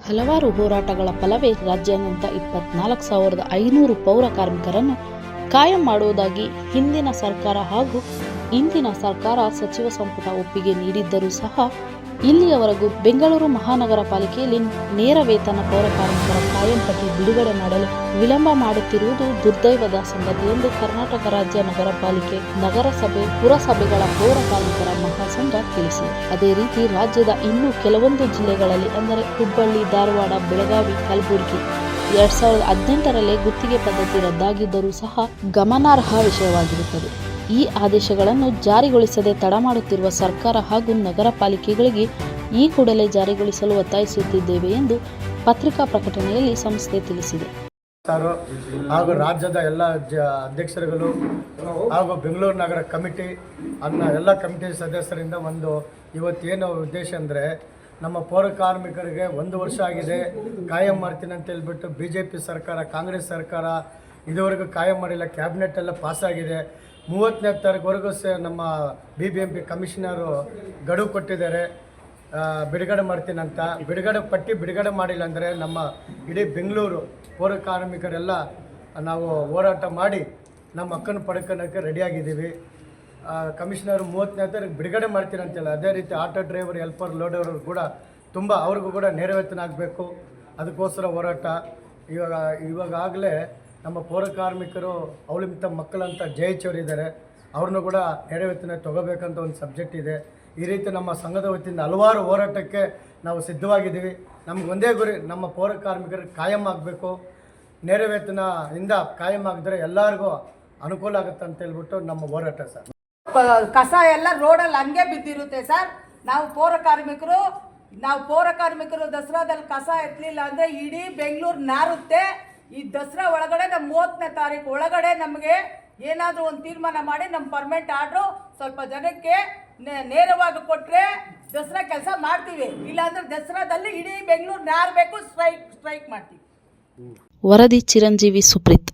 ಹಲವಾರು ಹೋರಾಟಗಳ ಫಲವೇ ರಾಜ್ಯಾದ್ಯಂತ 24,500 ಪೌರ ಕಾರ್ಮಿಕರನ್ನು ಕಾಯಂ ಮಾಡುವುದಾಗಿ ಹಿಂದಿನ ಸರ್ಕಾರ ಹಾಗೂ ಇಂದಿನ ಸರ್ಕಾರ ಸಚಿವ ಸಂಪುಟ ಒಪ್ಪಿಗೆ ನೀಡಿದ್ದರೂ ಸಹ ಇಲ್ಲಿಯವರೆಗೂ ಬೆಂಗಳೂರು ಮಹಾನಗರ ಪಾಲಿಕೆಯಲ್ಲಿ ನೇರ ವೇತನ ಪೌರ ಕಾರ್ಮಿಕರ ಕಾಯಂ ಪಟ್ಟಿ ಬಿಡುಗಡೆ ಮಾಡಲು ವಿಳಂಬ ಮಾಡುತ್ತಿರುವುದು ದುರ್ದೈವದ ಸಂಗತಿ ಎಂದು ಕರ್ನಾಟಕ ರಾಜ್ಯ ನಗರ ಪಾಲಿಕೆ, ನಗರಸಭೆ, ಪುರಸಭೆಗಳ ಪೌರ ಕಾರ್ಮಿಕರ ಮಹಾಸಂಘ ತಿಳಿಸಿದೆ. ಅದೇ ರೀತಿ ರಾಜ್ಯದ ಇನ್ನೂ ಕೆಲವೊಂದು ಜಿಲ್ಲೆಗಳಲ್ಲಿ ಅಂದರೆ ಹುಬ್ಬಳ್ಳಿ, ಧಾರವಾಡ, ಬೆಳಗಾವಿ, ಕಲಬುರಗಿ 2018ರಲ್ಲೇ ಗುತ್ತಿಗೆ ಪದ್ಧತಿ ರದ್ದಾಗಿದ್ದರೂ ಸಹ ಗಮನಾರ್ಹ ವಿಷಯವಾಗಿರುತ್ತದೆ. ಈ ಆದೇಶಗಳನ್ನು ಜಾರಿಗೊಳಿಸದೆ ತಡ ಮಾಡುತ್ತಿರುವ ಸರ್ಕಾರ ಹಾಗೂ ನಗರ ಪಾಲಿಕೆಗಳಿಗೆ ಈ ಕೂಡಲೇ ಜಾರಿಗೊಳಿಸಲು ಒತ್ತಾಯಿಸುತ್ತಿದ್ದೇವೆ ಎಂದು ಪತ್ರಿಕಾ ಪ್ರಕಟಣೆಯಲ್ಲಿ ಸಂಸ್ಥೆ ತಿಳಿಸಿದೆ. ಹಾಗೂ ರಾಜ್ಯದ ಎಲ್ಲ ಅಧ್ಯಕ್ಷರುಗಳು ಹಾಗೂ ಬೆಂಗಳೂರು ನಗರ ಕಮಿಟಿ ಎಲ್ಲ ಕಮಿಟಿ ಸದಸ್ಯರಿಂದ ಇವತ್ತೇನು ಉದ್ದೇಶ ಅಂದರೆ, ನಮ್ಮ ಪೌರ ಕಾರ್ಮಿಕರಿಗೆ 1 ವರ್ಷ ಆಗಿದೆ, ಕಾಯಂ ಮಾಡ್ತೀನಿ ಅಂತ ಹೇಳ್ಬಿಟ್ಟು BJP ಸರ್ಕಾರ, ಕಾಂಗ್ರೆಸ್ ಸರ್ಕಾರ ಇದುವರೆಗೂ ಕಾಯಂ ಮಾಡಿಲ್ಲ. ಕ್ಯಾಬಿನೆಟ್ ಎಲ್ಲ ಪಾಸಾಗಿದೆ. 30ನೇ ತಾರೀಕುವರೆಗೂ ನಮ್ಮ BBMP ಕಮಿಷನರು ಗಡುವು ಕೊಟ್ಟಿದ್ದಾರೆ ಬಿಡುಗಡೆ ಮಾಡ್ತೀನಂತ. ಬಿಡುಗಡೆ ಮಾಡಿಲ್ಲ ಅಂದರೆ ನಮ್ಮ ಇಡೀ ಬೆಂಗಳೂರು ಪೌರ ಕಾರ್ಮಿಕರೆಲ್ಲ ನಾವು ಹೋರಾಟ ಮಾಡಿ ನಮ್ಮ ಹಕ್ಕನ್ನು ಪಡ್ಕೊಳ್ಳೋಕ್ಕೆ ರೆಡಿಯಾಗಿದ್ದೀವಿ. ಕಮಿಷನರು 30ನೇ ತಾರೀಕು ಬಿಡುಗಡೆ ಮಾಡ್ತೀನಂತಿಲ್ಲ. ಅದೇ ರೀತಿ ಆಟೋ ಡ್ರೈವರ್, ಹೆಲ್ಪರ್, ಲೋಡರ್ ಕೂಡ ಅವ್ರಿಗೂ ಕೂಡ ನೇರ ವೇತನ ಆಗಬೇಕು. ಅದಕ್ಕೋಸ್ಕರ ಹೋರಾಟ. ಇವಾಗಲೇ ನಮ್ಮ ಪೌರ ಕಾರ್ಮಿಕರು ಅವಲಂಬಿತ ಮಕ್ಕಳಂತ JH ಅವರು ಇದ್ದಾರೆ, ಅವ್ರನ್ನೂ ಕೂಡ ನೇರ ವೇತನ ತೊಗೋಬೇಕಂತ ಒಂದು ಸಬ್ಜೆಕ್ಟ್ ಇದೆ. ಈ ರೀತಿ ನಮ್ಮ ಸಂಘದ ವತಿಯಿಂದ ಹಲವಾರು ಹೋರಾಟಕ್ಕೆ ನಾವು ಸಿದ್ಧವಾಗಿದ್ದೀವಿ. ನಮ್ಗೆ ಒಂದೇ ಗುರಿ, ನಮ್ಮ ಪೌರ ಕಾರ್ಮಿಕರಿಗೆ ಕಾಯಂ ಆಗಬೇಕು. ನೇರ ವೇತನದಿಂದ ಕಾಯಂ ಆಗಿದ್ರೆ ಎಲ್ಲರಿಗೂ ಅನುಕೂಲ ಆಗುತ್ತೆ ಅಂತ ಹೇಳ್ಬಿಟ್ಟು ನಮ್ಮ ಹೋರಾಟ ಸರ್. ಕಸ ಎಲ್ಲ ರೋಡಲ್ಲಿ ಹಂಗೆ ಬಿದ್ದಿರುತ್ತೆ ಸರ್. ನಾವು ಪೌರ ಕಾರ್ಮಿಕರು ದಸರಾದಲ್ಲಿ ಕಸ ಎತ್ತಲಿಲ್ಲ ಅಂದರೆ ಇಡೀ ಬೆಂಗಳೂರು ನಾರುತ್ತೆ. ಈ ದಸರಾ ಒಳಗಡೆ ನಮ್ಮ 30ನೇ ತಾರೀಕು ಒಳಗಡೆ ನಮಗೆ ಏನಾದರೂ ಒಂದು ತೀರ್ಮಾನ ಮಾಡಿ ನಮ್ಮ ಪರ್ಮನೆಂಟ್ ಆರ್ಡ್ರು ಸ್ವಲ್ಪ ಜನಕ್ಕೆ ನೇರವಾಗಿ ಕೊಟ್ಟರೆ ದಸರಾ ಕೆಲಸ ಮಾಡ್ತೀವಿ. ಇಲ್ಲಾಂದ್ರೆ ದಸರಾದಲ್ಲಿ ಇಡೀ ಬೆಂಗಳೂರು ನಾರಬೇಕು, ಸ್ಟ್ರೈಕ್ ಮಾಡ್ತೀವಿ. ವರದಿ ಚಿರಂಜೀವಿ ಸುಪ್ರೀತ್.